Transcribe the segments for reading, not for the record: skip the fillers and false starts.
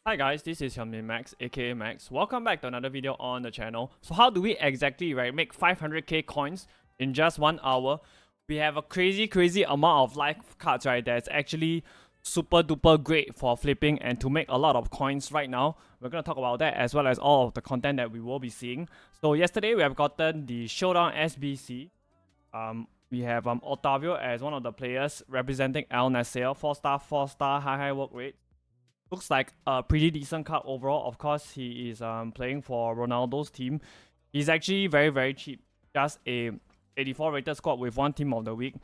Hi guys, this is your Max, aka Max. Welcome back to another video on the channel. So how do we exactly make 500k coins in just 1 hour? We have a crazy amount of live cards that's actually super duper great for flipping and to make a lot of coins right now. We're gonna talk about that as well as all of the content that we will be seeing. So yesterday we have gotten the Showdown SBC. We have Otavio as one of the players representing Al Nasser, 4-star, high work rate. Looks like a pretty decent card overall. Of course, he is playing for Ronaldo's team. He's actually very cheap. Just a 84 rated squad with one team of the week.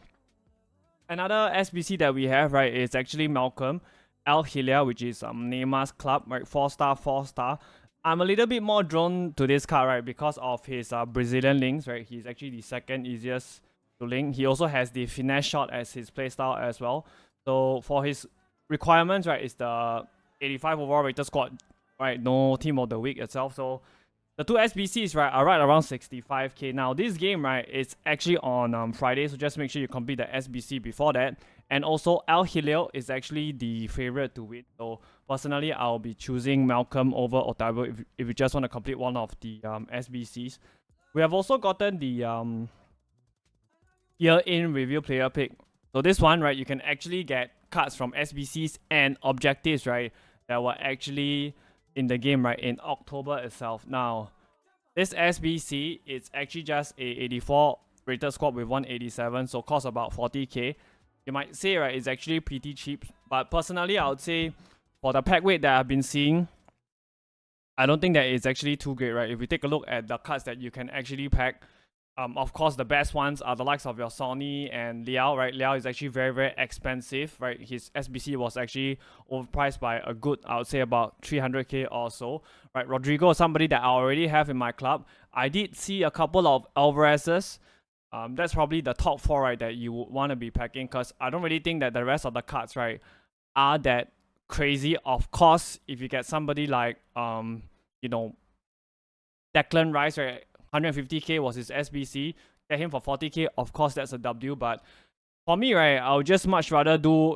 Another SBC that we have, is actually Malcolm Al Hilal, which is Neymar's club, 4-star. I'm a little bit more drawn to this card, because of his Brazilian links, He's actually the second easiest to link. He also has the finesse shot as his playstyle as well. So for his requirements, is the 85 overall rated squad, no team of the week itself. So the two SBCs, are right around 65k. Now this game, is actually on Friday, so just make sure you complete the SBC before that. And also Al Hilal is actually the favorite to win. So personally, I'll be choosing Malcolm over Otavio if you just want to complete one of the SBCs. We have also gotten the year-in review player pick. So this one, you can actually get cards from SBCs and objectives, that were actually in the game, in October itself. Now, this SBC, it's actually just a 84 rated squad with 187, so costs about 40k. You might say, it's actually pretty cheap, but personally, I would say for the pack weight that I've been seeing, I don't think that it's actually too great, If we take a look at the cards that you can actually pack, of course, the best ones are the likes of your Sony and Liao, Liao is actually very expensive, His SBC was actually overpriced by a good, I would say about 300k or so, Rodrigo is somebody that I already have in my club. I did see a couple of Alvarez's. That's probably the top 4, that you would want to be packing, because I don't really think that the rest of the cards, are that crazy. Of course, if you get somebody like, Declan Rice, 150k was his SBC. Get him for 40k. Of course, that's a W. But for me, I would just much rather do,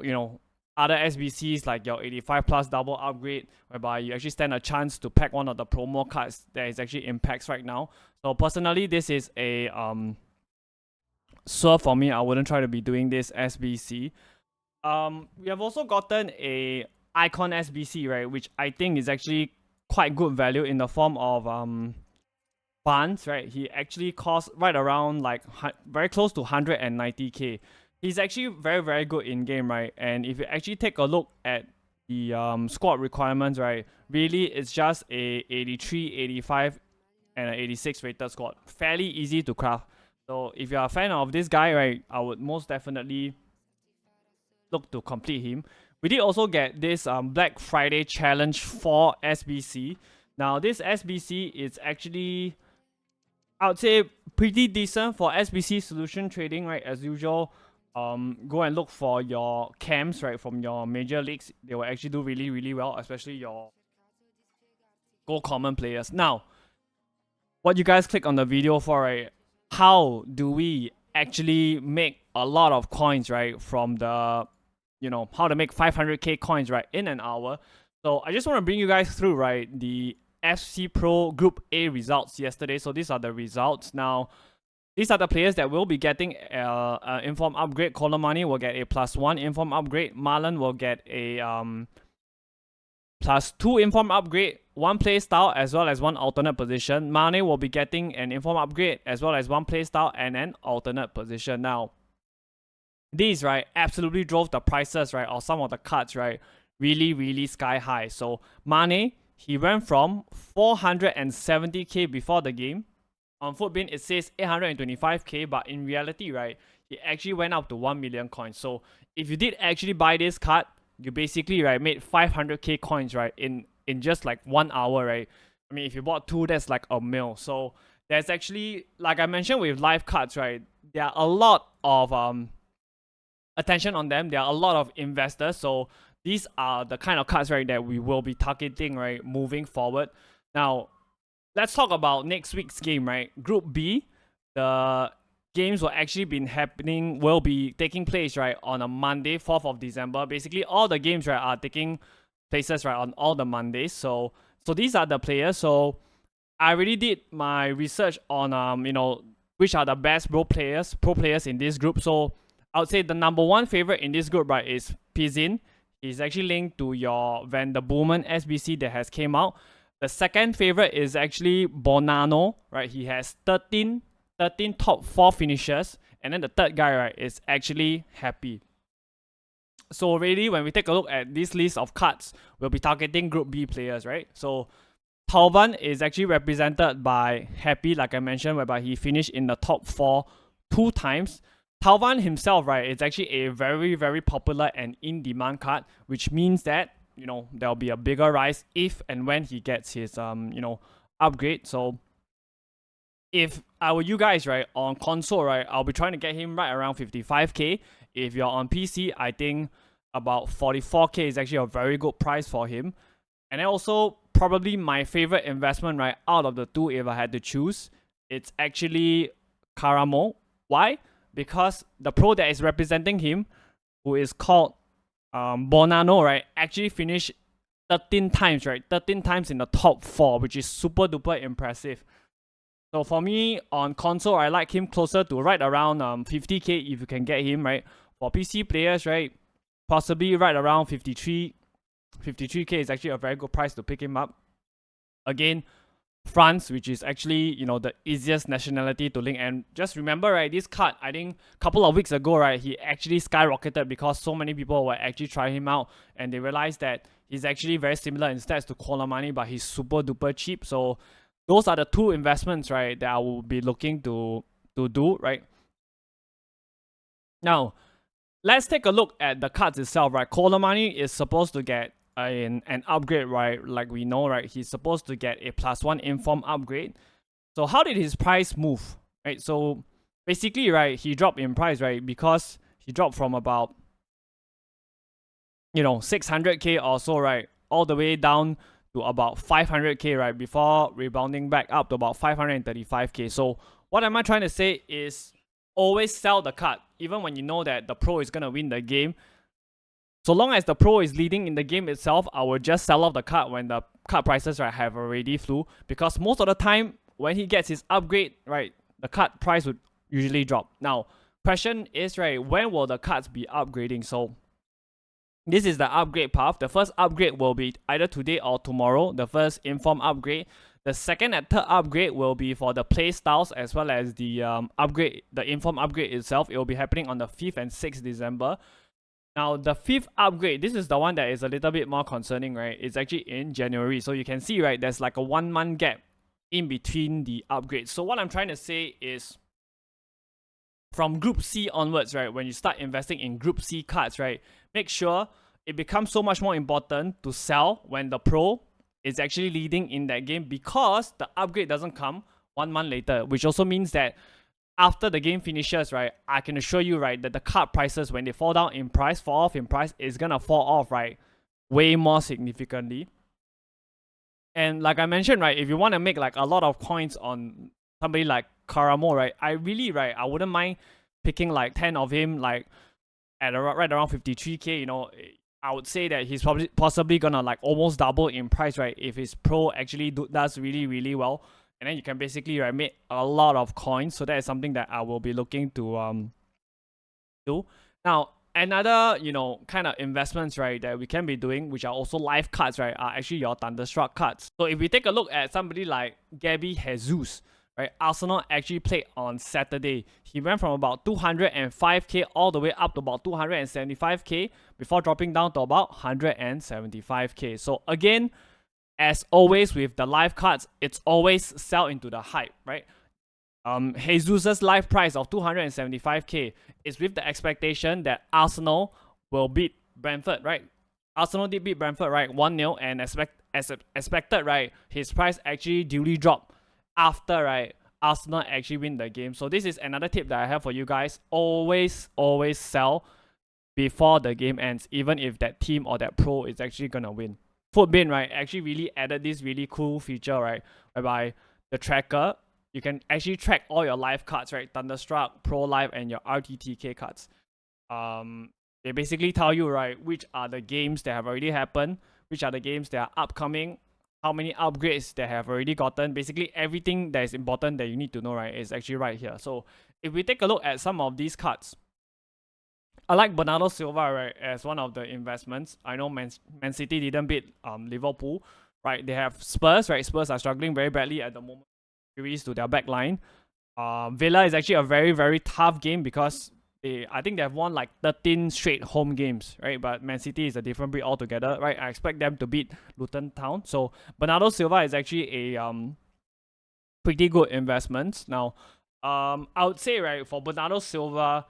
other SBCs like your 85 plus double upgrade, whereby you actually stand a chance to pack one of the promo cards that is actually in packs right now. So personally, this is a swerve for me. I wouldn't try to be doing this SBC. We have also gotten a icon SBC, which I think is actually quite good value in the form of Barnes, he actually costs right around very close to 190k. He's actually very good in game, and if you actually take a look at the squad requirements, really it's just a 83, 85 and an 86 rated squad. Fairly easy to craft. So if you're a fan of this guy, I would most definitely look to complete him. We did also get this Black Friday challenge for SBC. Now this SBC is actually, I would say, pretty decent for SBC solution trading, as usual. Go and look for your camps, from your major leagues. They will actually do really well, especially your gold common players. Now, what you guys click on the video for, how do we actually make a lot of coins, from the, how to make 500k coins, in an hour. So I just want to bring you guys through, the FC Pro Group A results yesterday. So these are the results. Now, these are the players that will be getting inform upgrade. Colomani will get a +1 inform upgrade. Marlon will get a +2 inform upgrade, 1 play style as well as 1 alternate position. Mane will be getting an inform upgrade as well as 1 play style and an alternate position. Now, these absolutely drove the prices of some of the cards really sky high. So Mane, he went from 470k before the game. On Footbin, it says 825k, but in reality, it actually went up to 1 million coins. So if you did actually buy this card, you basically made 500k coins in just 1 hour. I mean, if you bought 2, that's like a mil. So there's actually, like I mentioned with live cards, there are a lot of attention on them. There are a lot of investors. So these are the kind of cards, that we will be targeting, moving forward. Now, let's talk about next week's game, Group B. The games will be taking place, on a Monday, 4th of December. Basically, all the games, are taking places, right, on all the Mondays. So these are the players. So I already did my research on which are the best pro players in this group. So I would say the number one favorite in this group, right, is Pizin. He's actually linked to your Van der Boomen SBC that has came out. The second favorite is actually Bonanno, right? He has 13 top 4 finishes. And then the third guy, right, is actually Happy. So really, when we take a look at this list of cards, we'll be targeting Group B players, right? So Talvan is actually represented by Happy, like I mentioned, whereby he finished in the top 4 2 times. Talvan himself, right, is actually a very, very popular and in-demand card, which means that, there'll be a bigger rise if and when he gets his, upgrade. So if I were you guys, right, on console, right, I'll be trying to get him right around 55k. If you're on PC, I think about 44k is actually a very good price for him. And then also, probably my favorite investment, right, out of the two, if I had to choose, it's actually Karamo. Why? Because the pro that is representing him, who is called Bonanno, right, actually finished 13 times, right? 13 times in the top 4, which is super duper impressive. So for me, on console, I like him closer to right around 50k if you can get him, right? For PC players, right, possibly right around 53k is actually a very good price to pick him up. Again, France, which is actually, the easiest nationality to link. And just remember, right, this card, I think a couple of weeks ago, right, he actually skyrocketed because so many people were actually trying him out and they realized that he's actually very similar in stats to Kolomani, but he's super duper cheap. So those are the two investments, right, that I will be looking to do, right? Now, let's take a look at the cards itself, right? Kolomani is supposed to get an upgrade, right? Like we know, right? He's supposed to get a +1 inform upgrade. So how did his price move, right? So basically, right, he dropped in price, right? Because he dropped from about 600k or so, right, all the way down to about 500k, right, before rebounding back up to about 535k. So what am I trying to say is always sell the card, even when you know that the pro is gonna win the game. So long as the pro is leading in the game itself, I will just sell off the card when the card prices, right, have already flew. Because most of the time, when he gets his upgrade, right, the card price would usually drop. Now, question is, right, when will the cards be upgrading? So this is the upgrade path. The first upgrade will be either today or tomorrow, the first inform upgrade. The second and third upgrade will be for the play styles as well as the upgrade, the inform upgrade itself. It will be happening on the 5th and 6th December. Now, the 5th upgrade, this is the one that is a little bit more concerning, right? It's actually in January. So you can see, right, there's like a 1 month gap in between the upgrades. So what I'm trying to say is, from Group C onwards, right, when you start investing in Group C cards, right, make sure it becomes so much more important to sell when the pro is actually leading in that game, because the upgrade doesn't come 1 month later, which also means that after the game finishes, right, I can assure you, right, that the card prices, when they fall off in price, is gonna fall off, right, way more significantly. And like I mentioned, right, if you want to make like a lot of coins on somebody like Karamo, right, I wouldn't mind picking like 10 of him, like at right around 53k. I would say that he's possibly gonna like almost double in price, right, if his pro actually does really, really well. And then you can basically, right, make a lot of coins. So that is something that I will be looking to do. Now, another, kind of investments, right, that we can be doing, which are also live cards, right, are actually your Thunderstruck cards. So if we take a look at somebody like Gabby Jesus, right, Arsenal actually played on Saturday. He went from about 205k all the way up to about 275k before dropping down to about 175k. So again, as always with the live cards, it's always sell into the hype, right? Jesus' live price of 275k is with the expectation that Arsenal will beat Brentford, right? Arsenal did beat Brentford, right, 1-0, and as expected, right, his price actually duly dropped after, right, Arsenal actually win the game. So this is another tip that I have for you guys. Always sell before the game ends, even if that team or that pro is actually gonna win. Footbin, right, actually really added this really cool feature, right, whereby the tracker, you can actually track all your live cards, right, Thunderstruck, Pro Live, and your RTTK cards. They basically tell you, right, which are the games that have already happened, which are the games that are upcoming, how many upgrades they have already gotten. Basically, everything that is important that you need to know, right, is actually right here. So if we take a look at some of these cards, I like Bernardo Silva, right, as one of the investments. I know Man City didn't beat Liverpool, right? They have Spurs, right? Spurs are struggling very badly at the moment. Injuries to their back line. Villa is actually a very, very tough game because I think they have won like 13 straight home games, right? But Man City is a different breed altogether, right? I expect them to beat Luton Town. So Bernardo Silva is actually a pretty good investment. Now, I would say, right, for Bernardo Silva,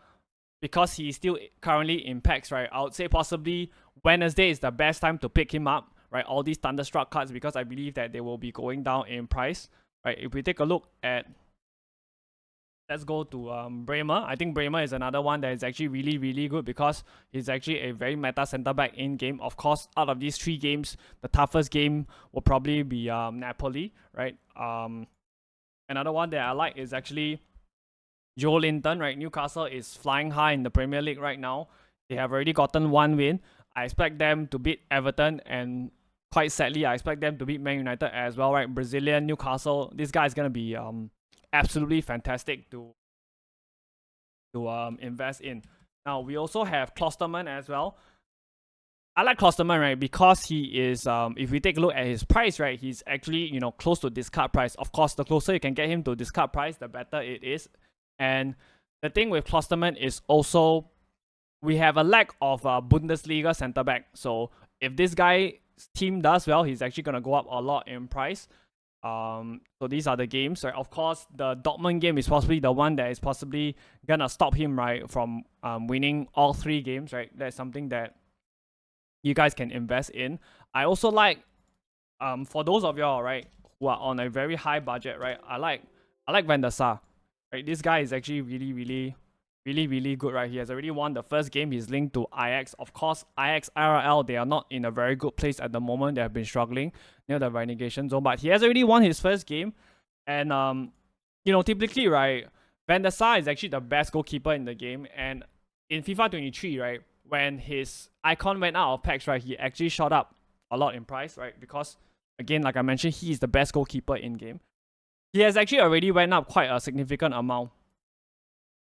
because he's still currently in packs, right, I would say possibly Wednesday is the best time to pick him up, right? All these Thunderstruck cards, because I believe that they will be going down in price, right? If we take a look at, let's go to Bremer. I think Bremer is another one that is actually really, really good because he's actually a very meta center back in game. Of course, out of these 3 games, the toughest game will probably be Napoli, right? Another one that I like is actually Joe Linton, right? Newcastle is flying high in the Premier League right now. They have already gotten 1 win. I expect them to beat Everton, and quite sadly, I expect them to beat Man United as well, right? Brazilian Newcastle. This guy is gonna be absolutely fantastic to invest in. Now we also have Klosterman as well. I like Klosterman, right, because he is if we take a look at his price, right, he's actually, you know, close to discard price. Of course, the closer you can get him to discard price, the better it is. And the thing with Klosterman is also we have a lack of Bundesliga center back. So if this guy's team does well, he's actually gonna go up a lot in price. So these are the games, right? Of course, the Dortmund game is possibly the one that is possibly gonna stop him, right, from winning all 3 games, right? That's something that you guys can invest in. I also like, for those of y'all, right, who are on a very high budget, right, I like Van der Sar, right? This guy is actually really, really, really, really good, right? He has already won the first game. He's linked to Ajax. Of course, Ajax IRL, they are not in a very good place at the moment. They have been struggling near the relegation zone, but he has already won his first game. And you know, typically, right, Van der Sar is actually the best goalkeeper in the game. And in FIFA 23, right, when his icon went out of packs, right, he actually shot up a lot in price, right? Because again, like I mentioned, he is the best goalkeeper in game. He has actually already went up quite a significant amount.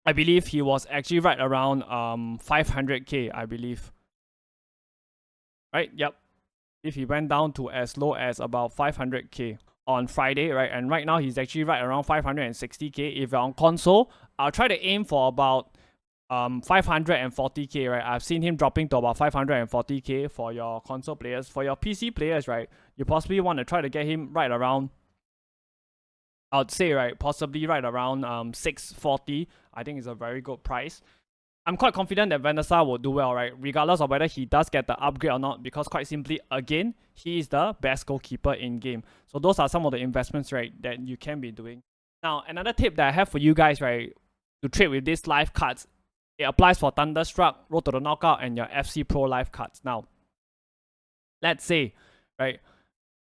I believe he was actually right around 500k, I believe. Right? Yep. If he went down to as low as about 500k on Friday, right? And right now he's actually right around 560k. If you're on console, I'll try to aim for about 540k, right? I've seen him dropping to about 540k for your console players. For your PC players, right, you possibly want to try to get him right around, I'd say, right, possibly right around 640. I think it's a very good price. I'm quite confident that Van der Sar will do well, right, regardless of whether he does get the upgrade or not, because quite simply, again, he is the best goalkeeper in game. So those are some of the investments, right, that you can be doing. Now, another tip that I have for you guys, right, to trade with these live cards, it applies for Thunderstruck, Road to the Knockout, and your FC Pro live cards. Now, let's say, right,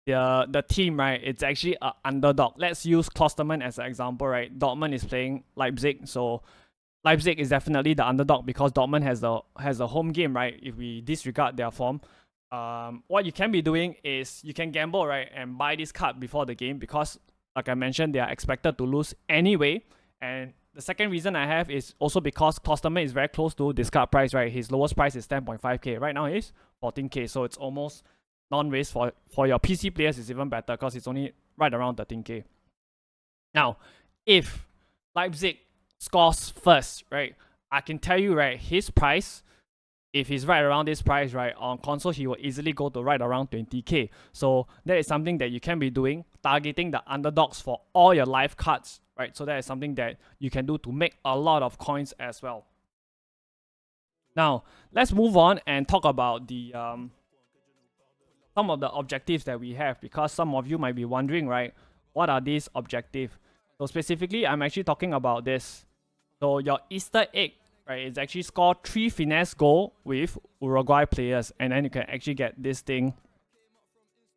the team, right, it's actually an underdog. Let's use Klosterman as an example, right? Dortmund is playing Leipzig, so Leipzig is definitely the underdog because Dortmund has a home game, right? If we disregard their form, what you can be doing is you can gamble, right, and buy this card before the game because, like I mentioned, they are expected to lose anyway. And the second reason I have is also because Klosterman is very close to discard price, right? His lowest price is 10.5k. Right now it's 14k, so it's almost non-risk. For your PC players, it's even better because it's only right around 13k. Now, if Leipzig scores first, right, I can tell you, right, his price, if he's right around this price, right, on console, he will easily go to right around 20k. So that is something that you can be doing, targeting the underdogs for all your live cards, right? So that is something that you can do to make a lot of coins as well. Now, let's move on and talk about the some of the objectives that we have, because some of you might be wondering, right, what are these objectives? So specifically, I'm actually talking about this. So your Easter egg, right, is actually score 3 finesse goal with Uruguay players, and then you can actually get this thing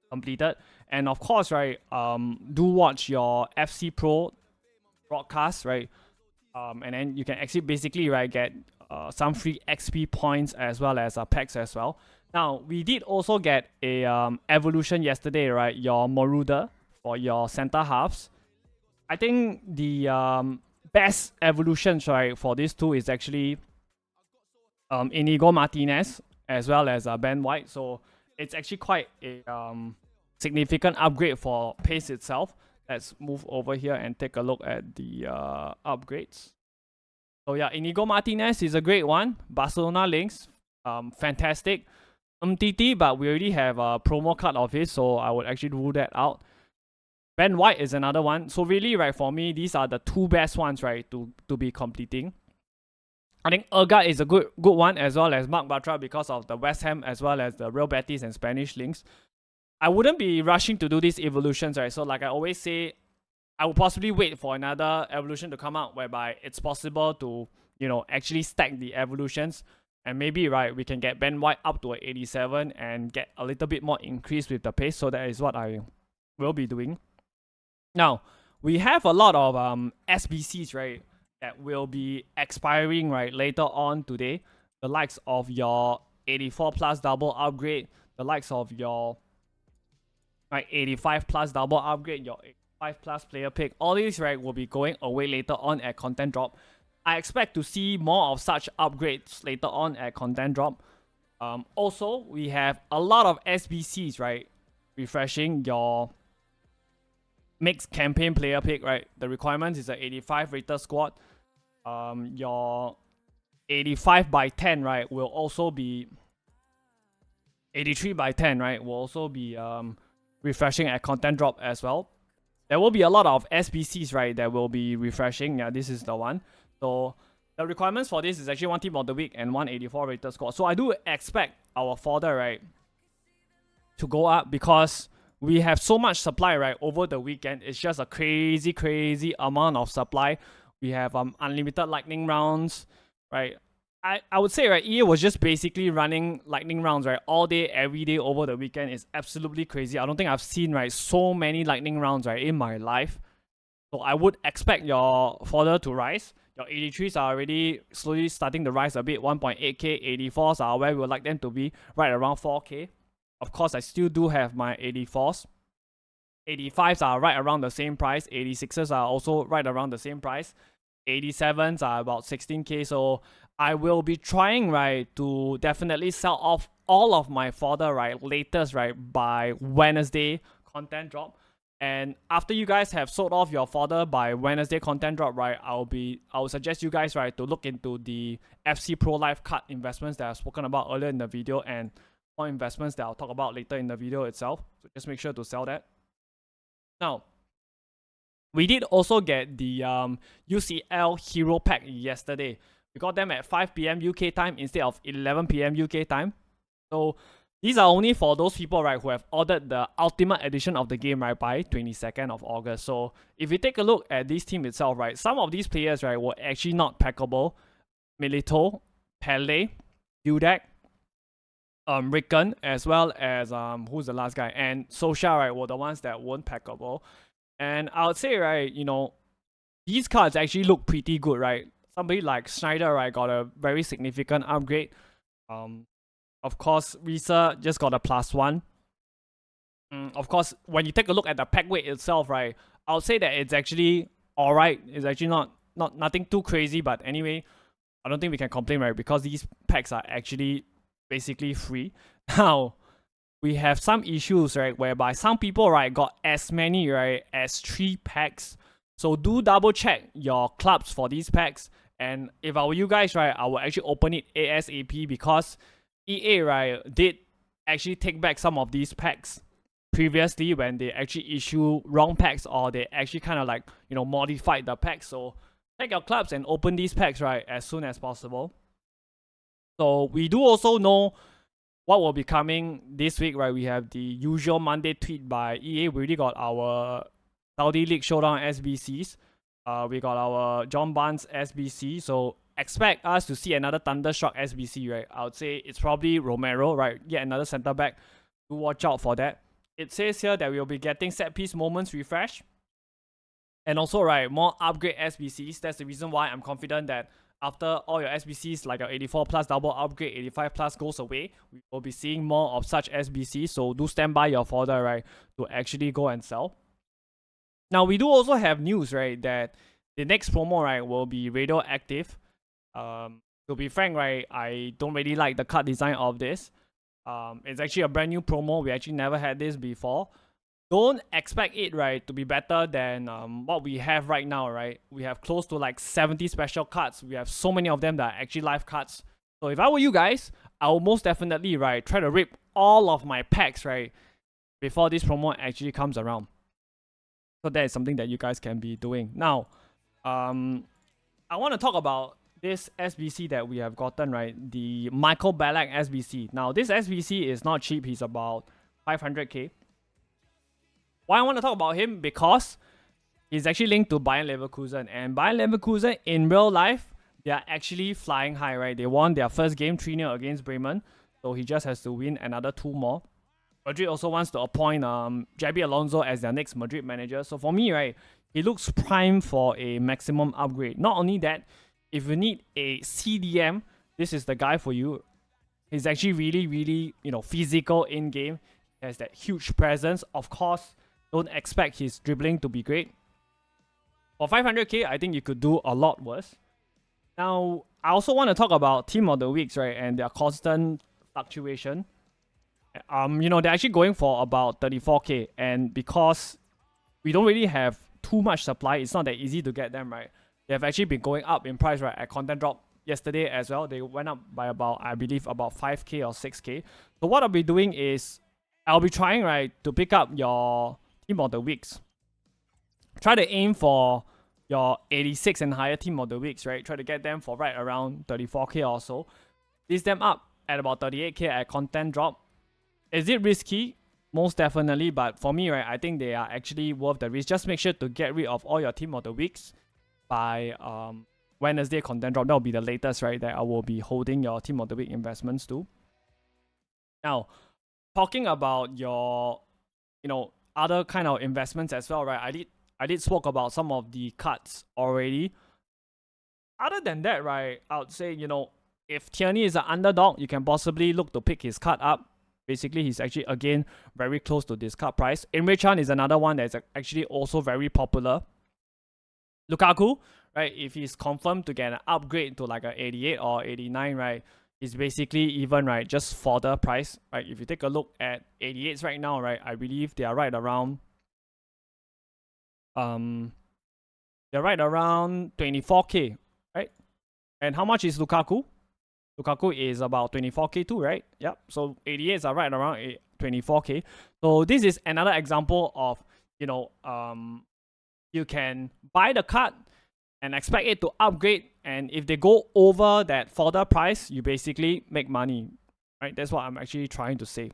completed. And of course, right, do watch your FC Pro broadcast, right, and then you can actually basically, right, get some free XP points as well as packs as well. Now, we did also get a evolution yesterday, right? Your Moruda for your center halves. I think the best evolutions, right, for these two is actually Inigo Martinez as well as Ben White. So it's actually quite a significant upgrade for pace itself. Let's move over here and take a look at the upgrades. So yeah, Inigo Martinez is a great one. Barcelona links, fantastic. MTT, but we already have a promo card of his, so I would actually rule that out. Ben White is another one. So really, right, for me, these are the two best ones, right, to be completing. I think Erga is a good one, as well as Marc Bartra, because of the West Ham as well as the Real Betis and Spanish links. I wouldn't be rushing to do these evolutions, right? So like I always say, I would possibly wait for another evolution to come out whereby it's possible to, you know, actually stack the evolutions. And maybe, right, we can get Ben White up to an 87 and get a little bit more increase with the pace. So that is what I will be doing. Now, we have a lot of SBCs, right, that will be expiring, right, later on today. The likes of your 84 plus double upgrade, the likes of your 85 plus double upgrade, your 85 plus player pick. All these, right, will be going away later on at content drop. I expect to see more of such upgrades later on at content drop. Also, we have a lot of SBCs, right, refreshing your mixed campaign player pick, right? The requirements is an 85 rated squad. Your 85 by 10, right, will also be 83 by 10, right, will also be refreshing at content drop as well. There will be a lot of SBCs, right, that will be refreshing. Yeah, this is the one. So the requirements for this is actually 1 team of the week and 184 rated squad. So I do expect our fodder, right, to go up because we have so much supply, right, over the weekend. It's just a crazy amount of supply. We have unlimited lightning rounds, right? I would say, right, EA was just basically running lightning rounds, right, all day, every day over the weekend. It's absolutely crazy. I don't think I've seen, right, so many lightning rounds, right, in my life. So I would expect your fodder to rise. Your 83s are already slowly starting to rise a bit, 1.8k. 84s are where we would like them to be, right around 4k. Of course, I still do have my 84s. 85s are right around the same price. 86s are also right around the same price. 87s are about 16k. So I will be trying, right, to definitely sell off all of my fodder, right, latest, right, by Wednesday content drop. And after you guys have sold off your fodder by Wednesday content drop, right, I will suggest you guys, right, to look into the FC Pro Life card investments that I've spoken about earlier in the video and more investments that I'll talk about later in the video itself. So just make sure to sell that. Now, we did also get the UCL Hero Pack yesterday. We got them at 5 p.m. UK time instead of 11 p.m. UK time. So these are only for those people, right, who have ordered the Ultimate Edition of the game, right, by 22nd of August. So if you take a look at this team itself, right, some of these players, right, were actually not packable. Milito, Pele, Dudek, Rickon, as well as who's the last guy, and Sosha, right, were the ones that weren't packable. And I would say, right, you know, these cards actually look pretty good, right? Somebody like Schneider, right, got a very significant upgrade. Of course, Risa just got a +1. Of course, when you take a look at the pack weight itself, right, I would say that it's actually alright. It's actually nothing too crazy, but anyway, I don't think we can complain, right, because these packs are actually basically free. Now, we have some issues, right, whereby some people, right, got as many, right, as 3 packs. So do double check your clubs for these packs. And if I were you guys, right, I will actually open it ASAP because EA, right, did actually take back some of these packs previously when they actually issue wrong packs, or they actually kind of like, you know, modified the packs. So check your clubs and open these packs, right, as soon as possible. So we do also know what will be coming this week, right? We have the usual Monday tweet by EA. We already got our Saudi League Showdown SBCs. We got our John Barnes SBC. So expect us to see another Thunderstruck SBC, right? I would say it's probably Romero, right? Yet another center back. Do watch out for that. It says here that we'll be getting set piece moments refresh. And also, right, more upgrade SBCs. That's the reason why I'm confident that after all your SBCs like your 84 plus double upgrade, 85 plus goes away, we will be seeing more of such SBCs. So do stand by your folder, right, to actually go and sell. Now we do also have news, right, that the next promo, right, will be radioactive. To be frank, right, I don't really like the card design of this. It's actually a brand new promo. We actually never had this before. Don't expect it, right, to be better than what we have right now, right? We have close to like 70 special cards. We have so many of them that are actually live cards. So if I were you guys, I will most definitely, right, try to rip all of my packs, right, before this promo actually comes around. So that is something that you guys can be doing. Now, I want to talk about this SBC that we have gotten, right? The Michael Ballack SBC. Now, this SBC is not cheap. He's about 500k. Why I want to talk about him? Because he's actually linked to Bayern Leverkusen. And Bayern Leverkusen, in real life, they are actually flying high, right? They won their first game 3-0 against Bremen. So he just has to win another 2 more. Madrid also wants to appoint Xabi Alonso as their next Madrid manager. So for me, right, he looks prime for a maximum upgrade. Not only that, if you need a CDM, this is the guy for you. He's actually really, physical in-game. He has that huge presence. Of course, don't expect his dribbling to be great. For 500k, I think you could do a lot worse. Now, I also want to talk about Team of the Weeks, right, and their constant fluctuation. They're actually going for about 34k, and because we don't really have too much supply, it's not that easy to get them, right? They have actually been going up in price, right? At Content Drop yesterday as well, they went up by about, I believe, about 5k or 6k. So what I'll be doing is, I'll be trying, right, to pick up your Team of the Weeks. Try to aim for your 86 and higher Team of the Weeks, right? Try to get them for right around 34k or so. List them up at about 38k at Content Drop. Is it risky? Most definitely, but for me, right, I think they are actually worth the risk. Just make sure to get rid of all your Team of the Weeks by Wednesday Content Drop. That will be the latest, right, that I will be holding your Team of the Week investments to. Now, talking about your, other kind of investments as well, right? I did spoke about some of the cards already. Other than that, right, I would say, if Tierney is an underdog, you can possibly look to pick his card up. Basically, he's actually, again, very close to this card price. Emre Can is another one that's actually also very popular. Lukaku, right, if he's confirmed to get an upgrade to like an 88 or 89, right, he's basically even, right, just for the price, right? If you take a look at 88s right now, right, I believe they are right around 24k, right? And how much is Lukaku? Lukaku is about 24k too, right? Yep. So 88s are right around 24k. So this is another example of, you can buy the card and expect it to upgrade. And if they go over that further price, you basically make money, right? That's what I'm actually trying to say.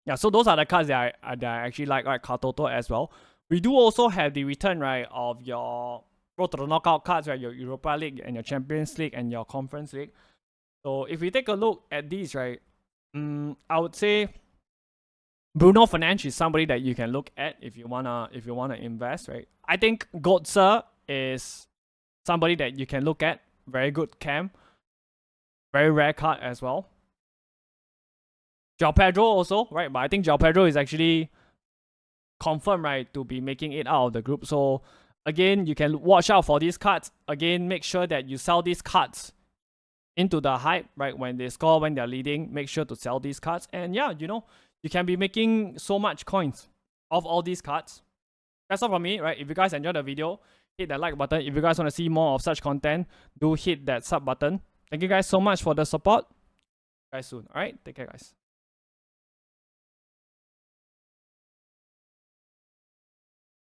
Yeah, so those are the cards that I actually like, right? Card Toto as well. We do also have the return, right, of your Road to the Knockout cards, right? Your Europa League and your Champions League and your Conference League. So if we take a look at these, right, I would say Bruno Fernandes is somebody that you can look at if you wanna invest, right? I think Götze is somebody that you can look at. Very good cam. Very rare card as well. João Pedro also, right? But I think João Pedro is actually confirmed, right, to be making it out of the group. So again, you can watch out for these cards. Again, make sure that you sell these cards into the hype, right? When they score, when they're leading, make sure to sell these cards. And yeah, you can be making so much coins of all these cards. That's all from me, right? If you guys enjoyed the video, hit that like button. If you guys want to see more of such content, do hit that sub button. Thank you guys so much for the support. See you guys soon. All right, take care, guys.